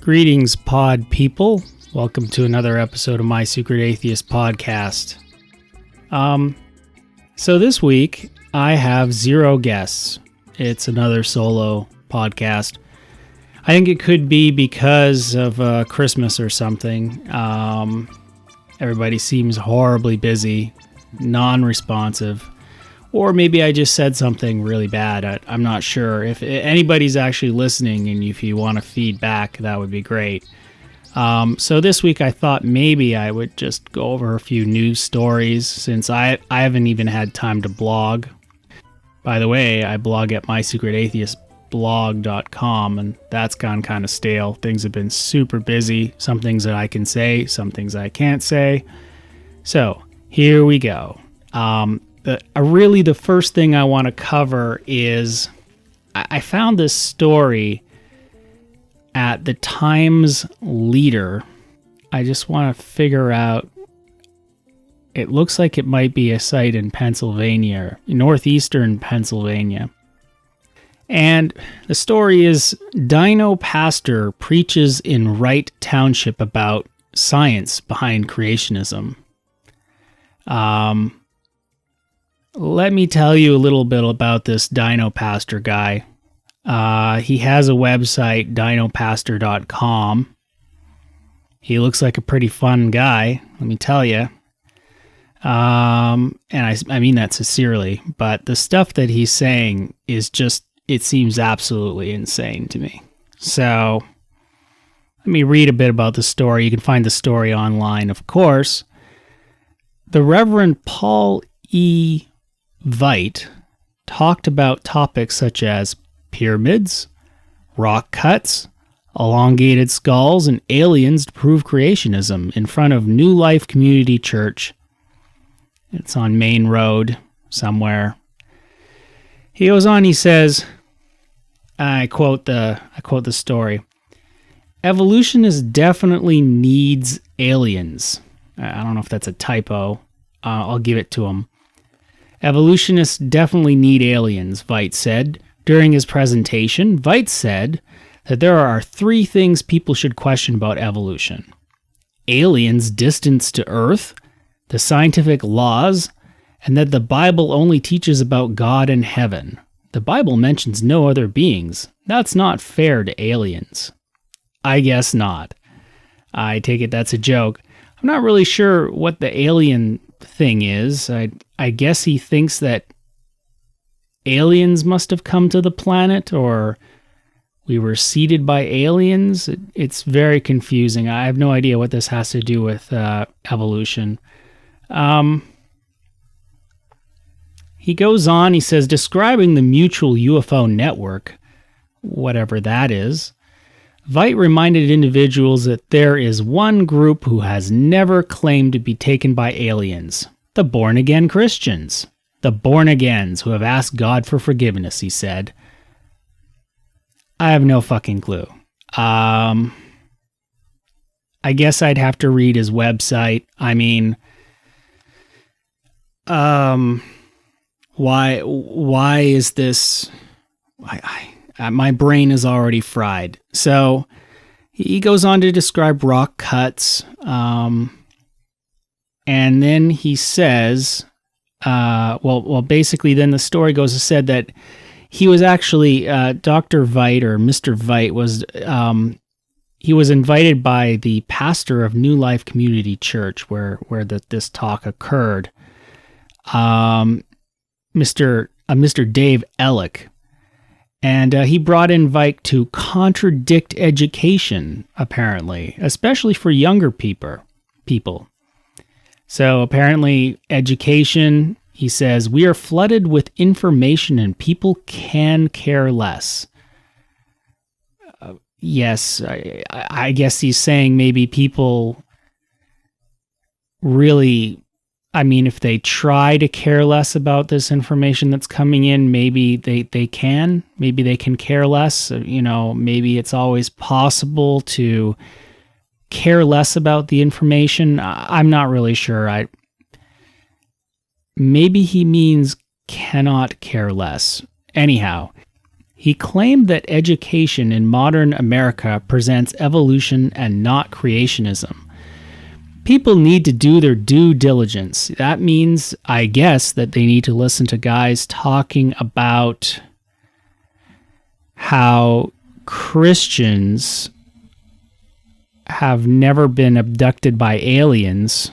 Greetings, pod people. Welcome to another episode of My Secret Atheist podcast. So this week, I have 0 guests. It's another solo podcast. I think it could be because of Christmas or something. Everybody seems horribly busy, non-responsive. Or maybe I just said something really bad. I'm not sure. If anybody's actually listening and if you want to feed back, that would be great. So this week I thought maybe I would just go over a few news stories since I haven't even had time to blog. By the way, I blog at mysecretatheistblog.com and that's gone kind of stale. Things have been super busy. Some things that I can say, some things I can't say. So here we go. Really, the first thing I want to cover is I found this story at the Times Leader. I just want to figure out, it looks like it might be a site in Pennsylvania, northeastern Pennsylvania. And the story is, Dino Pastor preaches in Wright Township about science behind creationism. Let me tell you a little bit about this Dino Pastor guy. He has a website, dinopastor.com. He looks like a pretty fun guy, let me tell you. And I mean that sincerely, but the stuff that he's saying is just, it seems absolutely insane to me. So, let me read a bit about the story. You can find the story online, of course. The Reverend Paul E. Veit talked about topics such as pyramids, rock cuts, elongated skulls, and aliens to prove creationism in front of New Life Community Church. It's on Main Road somewhere. He goes on, he says, I quote the story. Evolutionists definitely needs aliens. I don't know if that's a typo. I'll give it to him. Evolutionists definitely need aliens, Veit said. During his presentation, Veit said that there are 3 things people should question about evolution. Aliens' distance to Earth, the scientific laws, and that the Bible only teaches about God and heaven. The Bible mentions no other beings. That's not fair to aliens. I guess not. I take it that's a joke. I'm not really sure what the alien thing is. I guess he thinks that aliens must have come to the planet, or we were seeded by aliens. It's very confusing. I have no idea what this has to do with evolution. He goes on, he says, describing the mutual UFO network, whatever that is, Veit reminded individuals that there is one group who has never claimed to be taken by aliens. The born-again Christians. The born-agains who have asked God for forgiveness, he said. I have no fucking clue. I guess I'd have to read his website. I mean, why is this... my brain is already fried. So he goes on to describe rock cuts. And then he says, basically then the story goes to said that he was actually, Dr. Veit or Mr. Veit was, he was invited by the pastor of New Life Community Church where this talk occurred. Mr. Dave Ellick. And he brought in Veit to contradict education, apparently, especially for younger people. So apparently education, he says, we are flooded with information and people can care less. Yes, I guess he's saying maybe people really I mean, if they try to care less about this information that's coming in, maybe they can. Maybe they can care less. Maybe it's always possible to care less about the information. I'm not really sure. Maybe he means cannot care less. Anyhow, he claimed that education in modern America presents evolution and not creationism. People need to do their due diligence. That means, I guess, that they need to listen to guys talking about how Christians have never been abducted by aliens.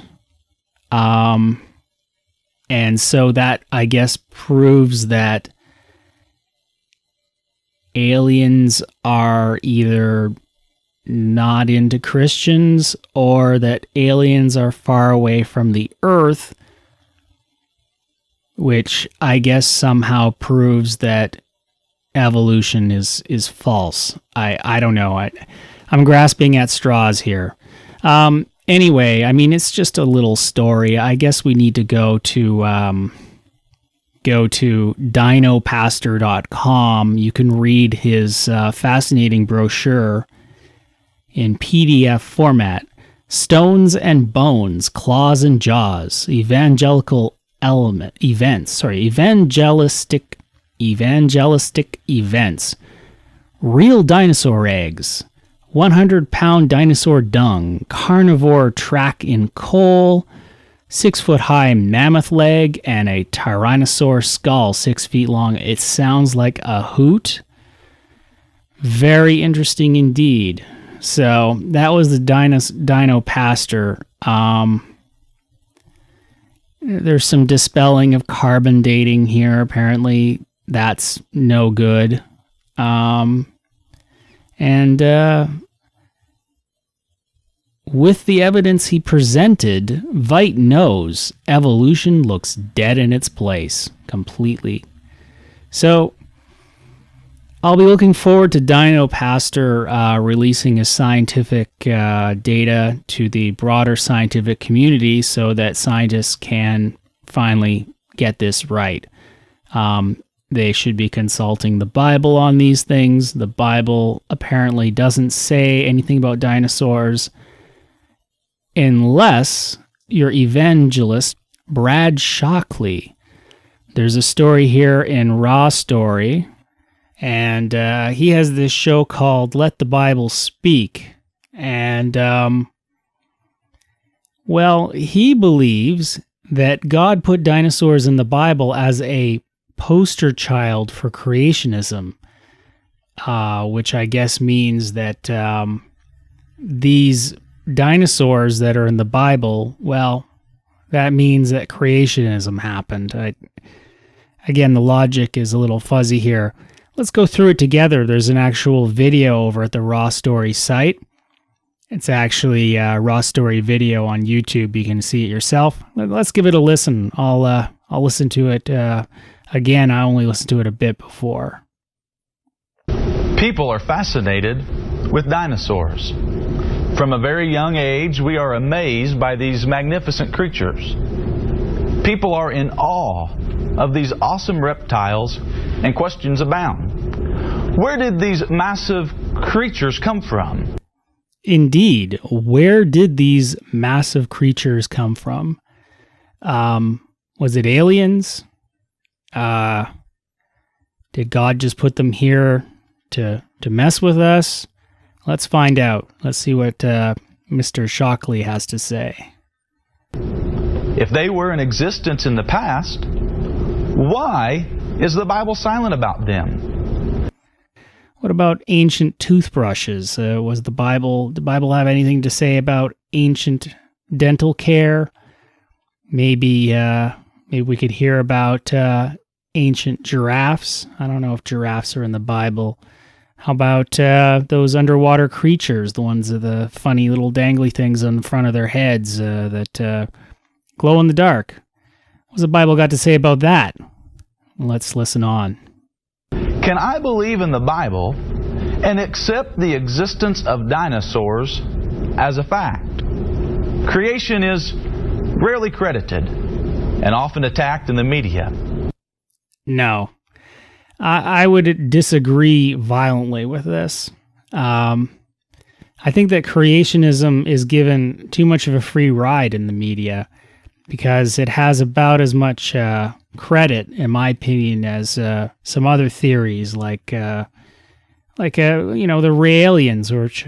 And so that, I guess, proves that aliens are either not into Christians or that aliens are far away from the Earth, which I guess somehow proves that evolution is false. I don't know. I'm grasping at straws here. Anyway, I mean, it's just a little story. I guess we need to go to dinopastor.com. You can read his fascinating brochure in PDF format. Stones and Bones, Claws and Jaws, Evangelistic Events, Real Dinosaur Eggs, 100-pound dinosaur dung, carnivore track in coal, 6-foot-high mammoth leg, and a tyrannosaur skull 6 feet long. It sounds like a hoot. Very interesting indeed. So that was the Dino Pastor. There's some dispelling of carbon dating here. Apparently that's no good. With the evidence he presented, Veidt knows evolution looks dead in its place completely. So I'll be looking forward to Dino Pastor releasing his scientific data to the broader scientific community so that scientists can finally get this right. They should be consulting the Bible on these things. The Bible apparently doesn't say anything about dinosaurs unless you're evangelist Brad Shockley. There's a story here in Raw Story, and he has this show called Let the Bible Speak. And, he believes that God put dinosaurs in the Bible as a poster child for creationism, which I guess means that these dinosaurs that are in the Bible, well, that means that creationism happened. Again, the logic is a little fuzzy here. Let's go through it together. There's an actual video over at the Raw Story site. It's actually Raw Story video on YouTube. You can see it yourself. Let's give it a listen. I'll listen to it again. I only listened to it a bit before. People are fascinated with dinosaurs. From a very young age, we are amazed by these magnificent creatures. People are in awe of these awesome reptiles, and questions abound. Where did these massive creatures come from? Indeed, where did these massive creatures come from? Was it aliens? Did God just put them here to mess with us? Let's find out. Let's see what Mr. Shockley has to say. If they were in existence in the past, why is the Bible silent about them? What about ancient toothbrushes? Did the Bible have anything to say about ancient dental care? Maybe we could hear about ancient giraffes. I don't know if giraffes are in the Bible. How about those underwater creatures, the ones with the funny little dangly things on the front of their heads that glow in the dark? What's the Bible got to say about that? Let's listen on. Can I believe in the Bible and accept the existence of dinosaurs as a fact? Creation is rarely credited, and often attacked in the media. No. I would disagree violently with this. I think that creationism is given too much of a free ride in the media because it has about as much credit, in my opinion, as some other theories like the Raelians, which,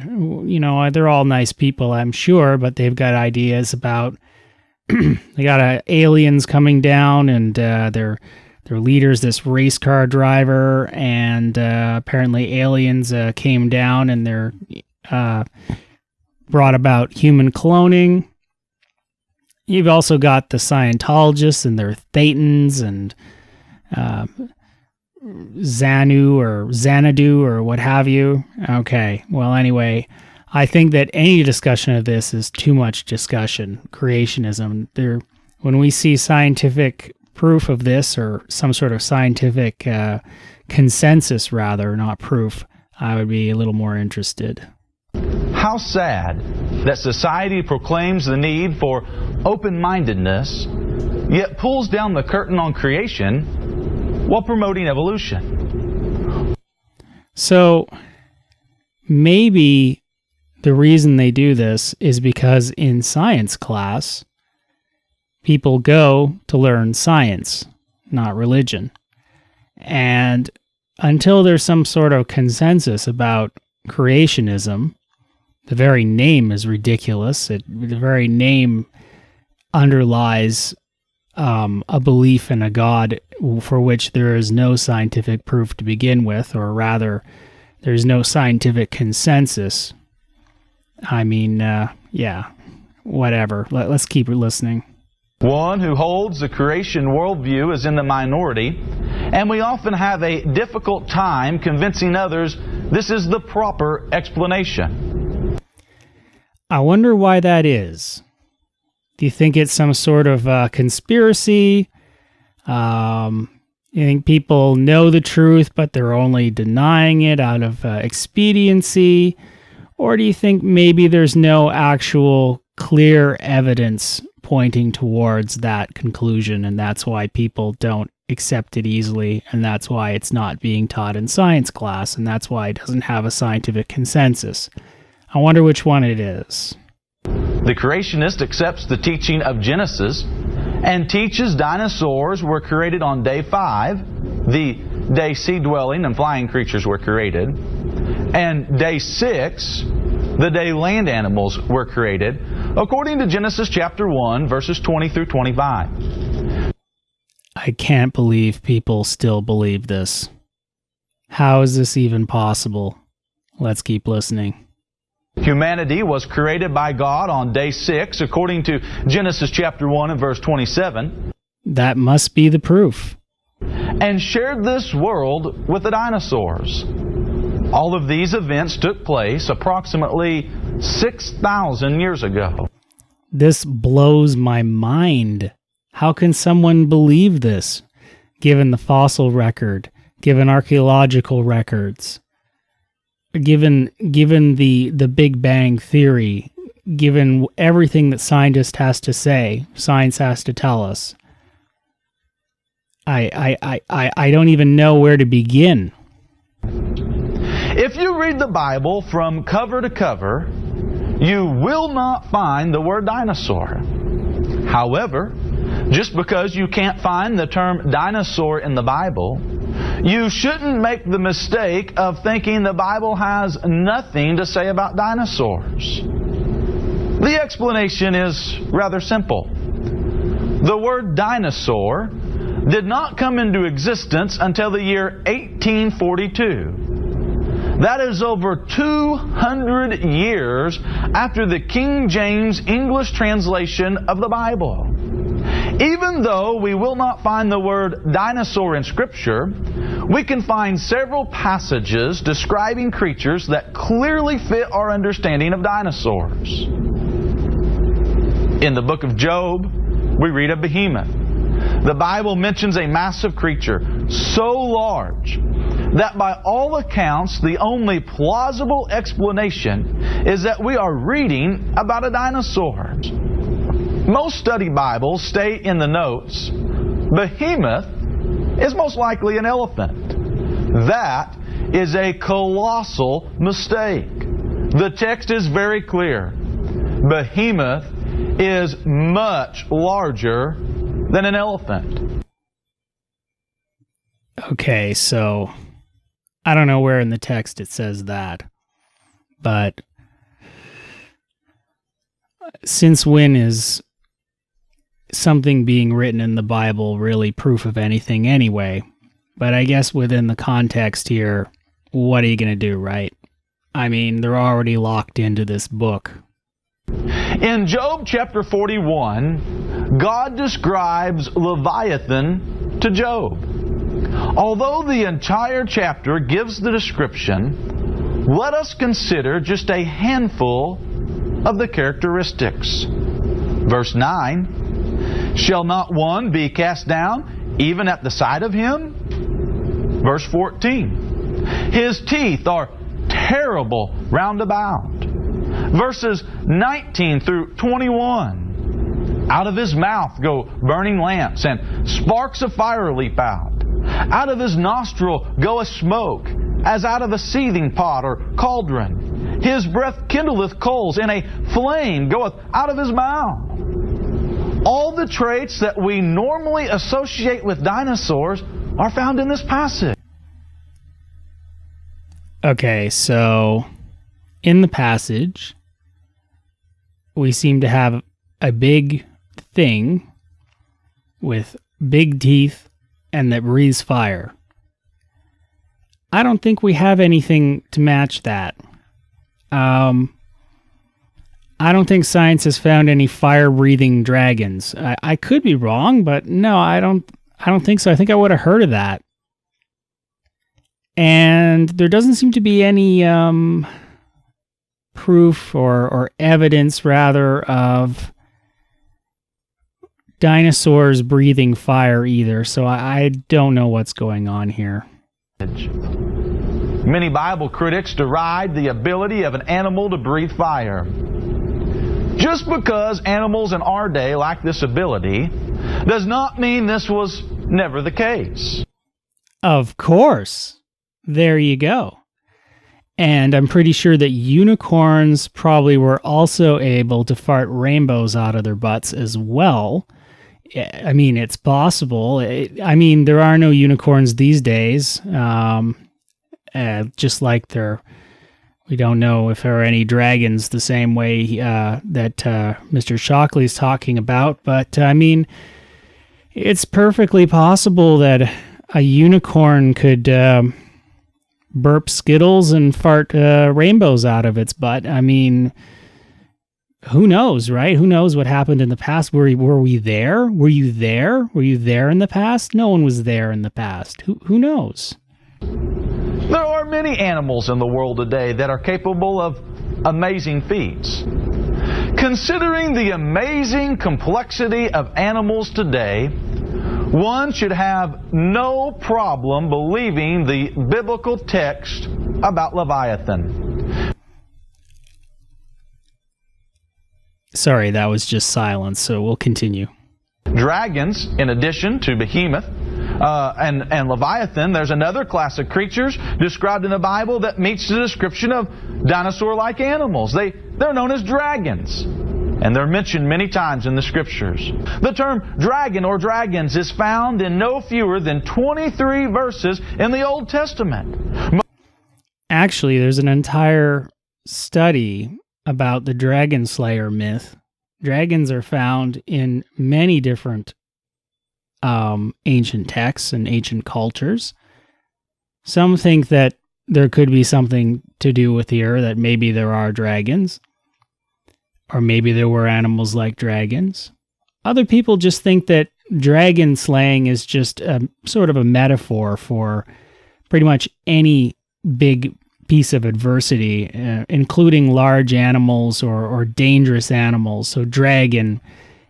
they're all nice people, I'm sure, but they've got ideas about they got aliens coming down, and their leader's this race car driver, and apparently aliens came down and they're brought about human cloning. You've also got the Scientologists and their Thetans and Xanadu or what have you. Okay, well, anyway, I think that any discussion of this is too much discussion. Creationism. When we see scientific proof of this, or some sort of scientific consensus, rather, not proof, I would be a little more interested. How sad that society proclaims the need for open-mindedness, yet pulls down the curtain on creation while promoting evolution. So maybe the reason they do this is because in science class, people go to learn science, not religion. And until there's some sort of consensus about creationism, the very name is ridiculous. The very name underlies a belief in a God for which there is no scientific proof to begin with, or rather, there's no scientific consensus. I mean, whatever. Let's keep listening. One who holds the creation worldview is in the minority, and we often have a difficult time convincing others this is the proper explanation. I wonder why that is. Do you think it's some sort of conspiracy? You think people know the truth, but they're only denying it out of expediency? Or do you think maybe there's no actual clear evidence pointing towards that conclusion, and that's why people don't accept it easily, and that's why it's not being taught in science class, and that's why it doesn't have a scientific consensus? I wonder which one it is. The creationist accepts the teaching of Genesis and teaches dinosaurs were created on day 5, the day sea-dwelling and flying creatures were created, and day 6, the day land animals were created, according to Genesis chapter 1, verses 20 through 25. I can't believe people still believe this. How is this even possible? Let's keep listening. Humanity was created by God on day 6, according to Genesis chapter 1 and verse 27. That must be the proof. And shared this world with the dinosaurs. All of these events took place approximately 6,000 years ago. This blows my mind. How can someone believe this, given the fossil record, given archaeological records, given the Big Bang Theory, given everything that science has to tell us? I don't even know where to begin. If you read the Bible from cover to cover, you will not find the word dinosaur. However, just because you can't find the term dinosaur in the Bible, you shouldn't make the mistake of thinking the Bible has nothing to say about dinosaurs. The explanation is rather simple. The word dinosaur did not come into existence until the year 1842. That is over 200 years after the King James English translation of the Bible. Even though we will not find the word dinosaur in Scripture, we can find several passages describing creatures that clearly fit our understanding of dinosaurs. In the book of Job, we read of behemoth. The Bible mentions a massive creature so large that by all accounts, the only plausible explanation is that we are reading about a dinosaur. Most study Bibles state in the notes, behemoth is most likely an elephant. That is a colossal mistake. The text is very clear. Behemoth is much larger than an elephant. Okay, so I don't know where in the text it says that, but since when is something being written in the Bible really proof of anything anyway? But I guess within the context here, what are you going to do, right? I mean, they're already locked into this book. In Job chapter 41, God describes Leviathan to Job. Although the entire chapter gives the description, let us consider just a handful of the characteristics. Verse 9, shall not one be cast down, even at the sight of him? Verse 14, his teeth are terrible round about. Verses 19 through 21, out of his mouth go burning lamps, and sparks of fire leap out. Out of his nostril goeth smoke, as out of a seething pot or cauldron. His breath kindleth coals, and a flame goeth out of his mouth. All the traits that we normally associate with dinosaurs are found in this passage. Okay, so in the passage, we seem to have a big thing with big teeth and that breathes fire. I don't think we have anything to match that. I don't think science has found any fire-breathing dragons. I could be wrong, but no, I don't think so. I think I would have heard of that. And there doesn't seem to be any proof or evidence, rather, of dinosaurs breathing fire either. So I don't know what's going on here. Many Bible critics deride the ability of an animal to breathe fire. Just because animals in our day lack this ability does not mean this was never the case. Of course. There you go. And I'm pretty sure that unicorns probably were also able to fart rainbows out of their butts as well. I mean, it's possible. There are no unicorns these days. Just like we don't know if there are any dragons the same way that Mr. Shockley's talking about. But, it's perfectly possible that a unicorn could burp Skittles and fart rainbows out of its butt. I mean, who knows, right? Who knows what happened in the past? Were we there? Were you there? Were you there in the past? No one was there in the past. Who knows? There are many animals in the world today that are capable of amazing feats. Considering the amazing complexity of animals today, one should have no problem believing the biblical text about Leviathan. Sorry, that was just silence, so we'll continue. Dragons, in addition to Behemoth and Leviathan, there's another class of creatures described in the Bible that meets the description of dinosaur-like animals. They're known as dragons. And they're mentioned many times in the Scriptures. The term dragon or dragons is found in no fewer than 23 verses in the Old Testament. Actually, there's an entire study about the dragon slayer myth. Dragons are found in many different ancient texts and ancient cultures. Some think that there could be something to do with here, that maybe there are dragons. Or maybe there were animals like dragons. Other people just think that dragon slaying is just a sort of a metaphor for pretty much any big piece of adversity, including large animals or dangerous animals. So dragon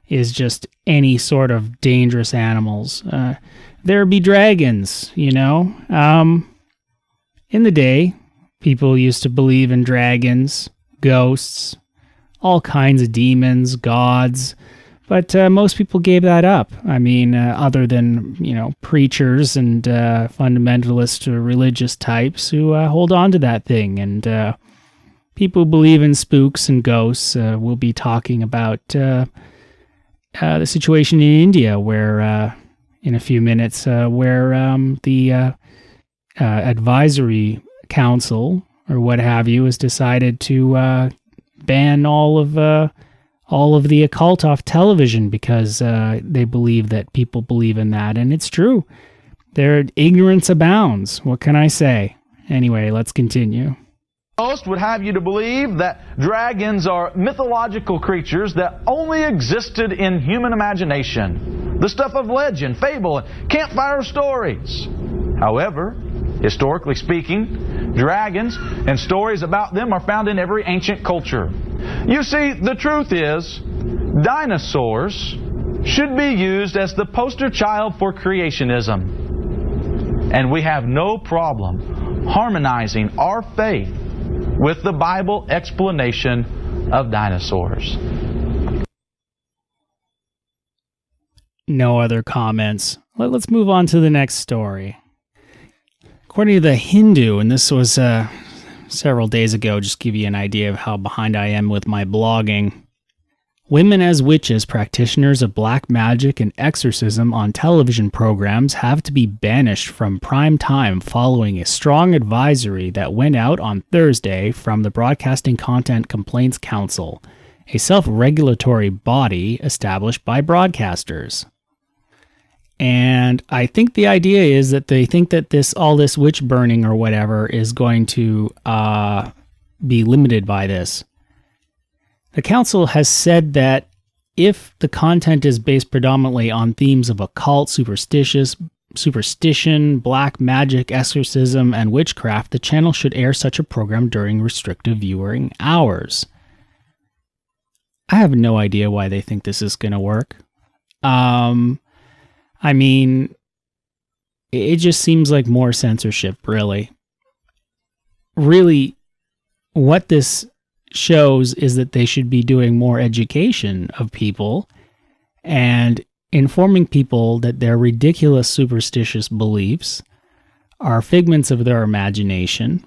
is just any sort of dangerous animals. There be dragons, In the day, people used to believe in dragons, ghosts, all kinds of demons, gods, But most people gave that up. I mean, other than, preachers and fundamentalist religious types who hold on to that thing. And people who believe in spooks and ghosts will be talking about the situation in India, where in a few minutes, where the advisory council or what have you has decided to ban all of the occult off television because they believe that people believe in that, and it's true. Their ignorance abounds. What can I say? Anyway, let's continue. Most would have you to believe that dragons are mythological creatures that only existed in human imagination, the stuff of legend, fable, and campfire stories. However, historically speaking, dragons and stories about them are found in every ancient culture. You see, the truth is, dinosaurs should be used as the poster child for creationism. And we have no problem harmonizing our faith with the Bible explanation of dinosaurs. No other comments. Let's move on to the next story. According to the Hindu, and this was several days ago, just to give you an idea of how behind I am with my blogging. Women as witches, practitioners of black magic and exorcism on television programs have to be banished from prime time following a strong advisory that went out on Thursday from the Broadcasting Content Complaints Council, a self-regulatory body established by broadcasters. And I think the idea is that they think that all this witch burning or whatever is going to be limited by this. The council has said that if the content is based predominantly on themes of occult, superstition, black magic, exorcism, and witchcraft, the channel should air such a program during restrictive viewing hours. I have no idea why they think this is going to work. I mean, it just seems like more censorship, really. Really, what this shows is that they should be doing more education of people and informing people that their ridiculous superstitious beliefs are figments of their imagination.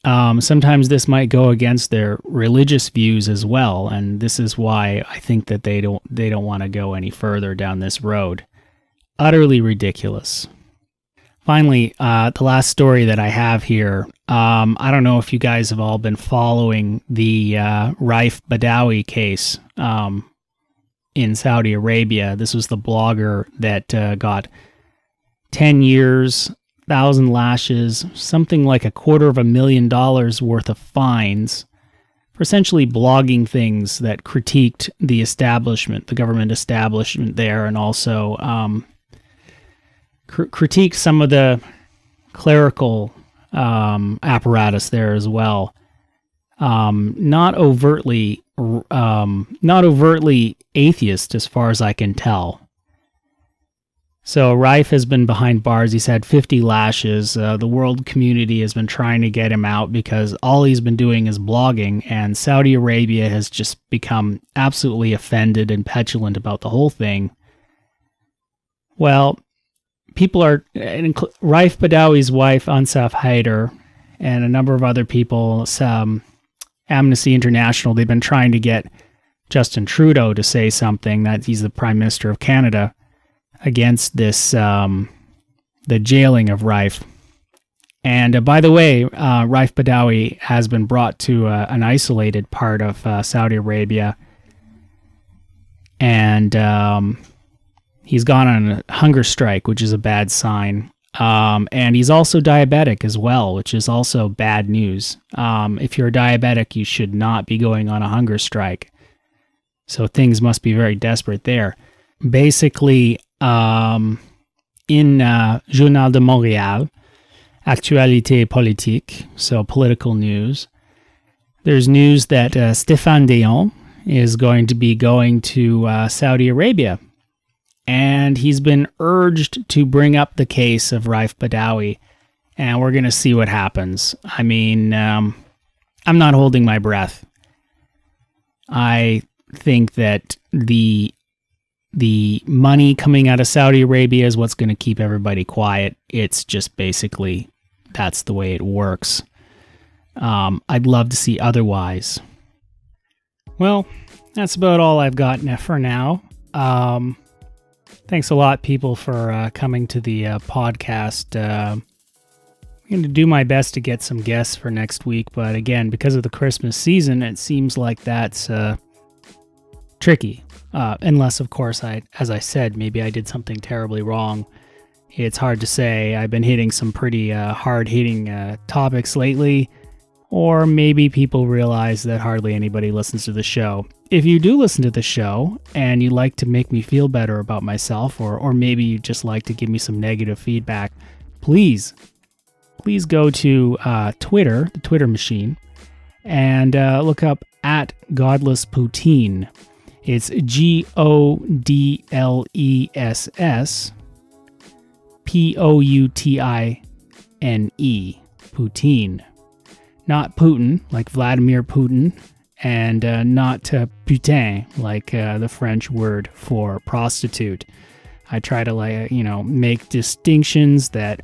Sometimes this might go against their religious views as well, and this is why I think that they don't want to go any further down this road. Utterly ridiculous. Finally, the last story that I have here, I don't know if you guys have all been following the Raif Badawi case in Saudi Arabia. This was the blogger that got 10 years, 1,000 lashes, something like $250,000 worth of fines for essentially blogging things that critiqued the establishment, the government establishment there, and also critique some of the clerical apparatus there as well. Not overtly atheist as far as I can tell. So Raif has been behind bars. He's had 50 lashes. The world community has been trying to get him out because all he's been doing is blogging, and Saudi Arabia has just become absolutely offended and petulant about the whole thing. Well, people are, Raif Badawi's wife, Ansaf Haider, and a number of other people, Amnesty International, they've been trying to get Justin Trudeau to say something, that he's the Prime Minister of Canada, against this, the jailing of Raif. And by the way, Raif Badawi has been brought to an isolated part of Saudi Arabia, and he's gone on a hunger strike, which is a bad sign. And he's also diabetic as well, which is also bad news. If you're diabetic, you should not be going on a hunger strike. So things must be very desperate there. Basically, in Journal de Montréal, Actualité Politique, so political news, there's news that Stéphane Dion is going to be going to Saudi Arabia. And he's been urged to bring up the case of Raif Badawi, and we're going to see what happens. I mean, I'm not holding my breath. I think that the money coming out of Saudi Arabia is what's going to keep everybody quiet. It's just basically that's the way it works. I'd love to see otherwise. Well, that's about all I've got for now. Thanks a lot, people, for coming to the podcast. I'm going to do my best to get some guests for next week, but again, because of the Christmas season, it seems like that's tricky. Unless, of course, as I said, maybe I did something terribly wrong. It's hard to say. I've been hitting some pretty hard-hitting topics lately, or maybe people realize that hardly anybody listens to the show. If you do listen to the show and you'd like to make me feel better about myself, or maybe you just like to give me some negative feedback, please go to Twitter, the Twitter machine, and look up at Godless Poutine. It's GODLESS POUTINE, Poutine. Not Putin, like Vladimir Putin, and not putain, like the French word for prostitute. I try to make distinctions that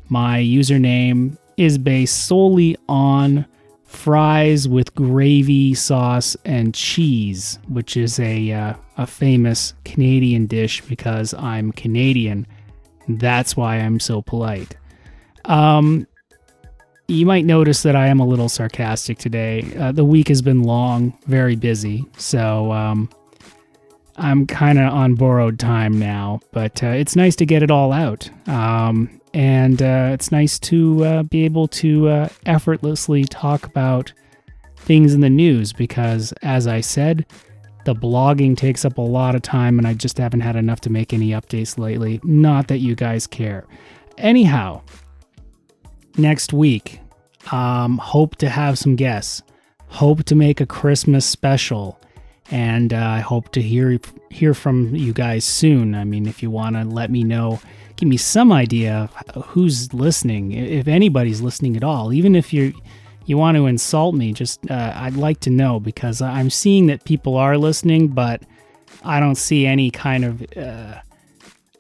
my username is based solely on fries with gravy, sauce, and cheese, which is a famous Canadian dish because I'm Canadian. That's why I'm so polite. You might notice that I am a little sarcastic today. The week has been long, very busy, so I'm kind of on borrowed time now, but it's nice to get it all out. And it's nice to be able to effortlessly talk about things in the news because, as I said, the blogging takes up a lot of time and I just haven't had enough to make any updates lately. Not that you guys care. Anyhow, next week, hope to have some guests. Hope to make a Christmas special. And I hope to hear from you guys soon. I mean, if you want to let me know, give me some idea of who's listening, if anybody's listening at all. Even if you want to insult me, just I'd like to know because I'm seeing that people are listening, but I don't see any kind of...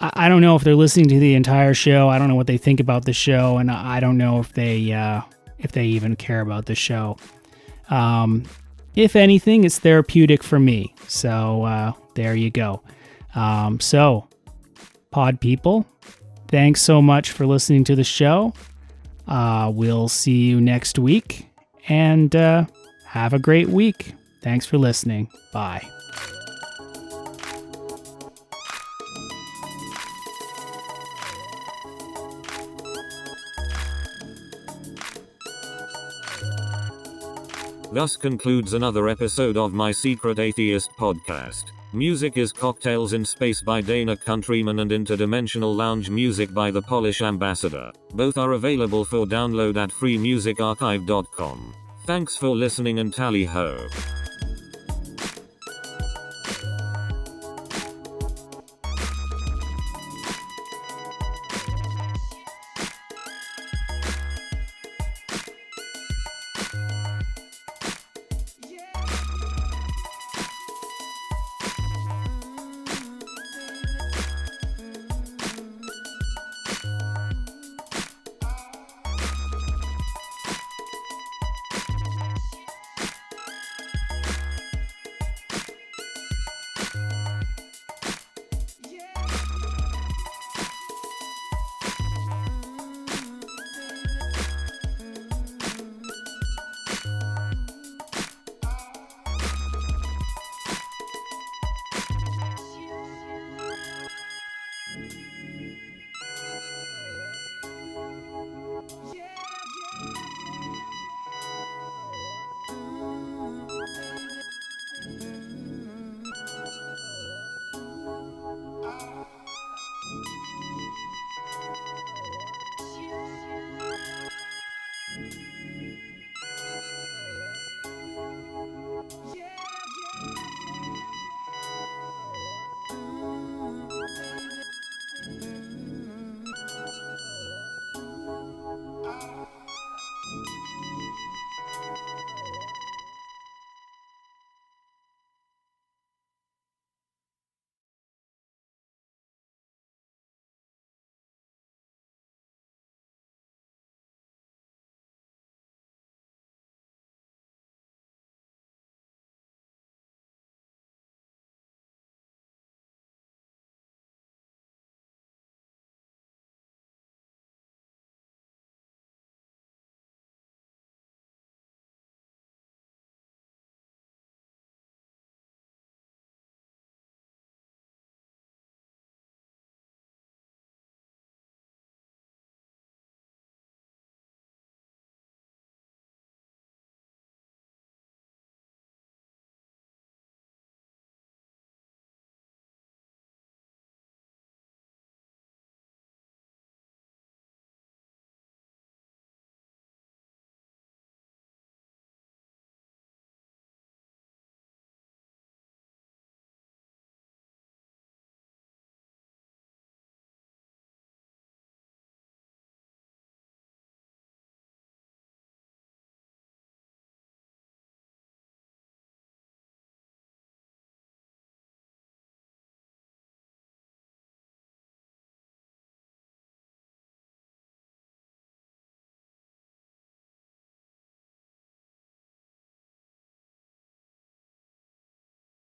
I don't know if they're listening to the entire show. I don't know what they think about the show, and I don't know if they even care about the show. If anything, it's therapeutic for me. So there you go. So, pod people, thanks so much for listening to the show. We'll see you next week, and have a great week. Thanks for listening. Bye. Thus concludes another episode of my Secret Atheist podcast. Music is Cocktails in Space by Dana Countryman and Interdimensional Lounge music by The Polish Ambassador. Both are available for download at freemusicarchive.com. Thanks for listening and tally ho.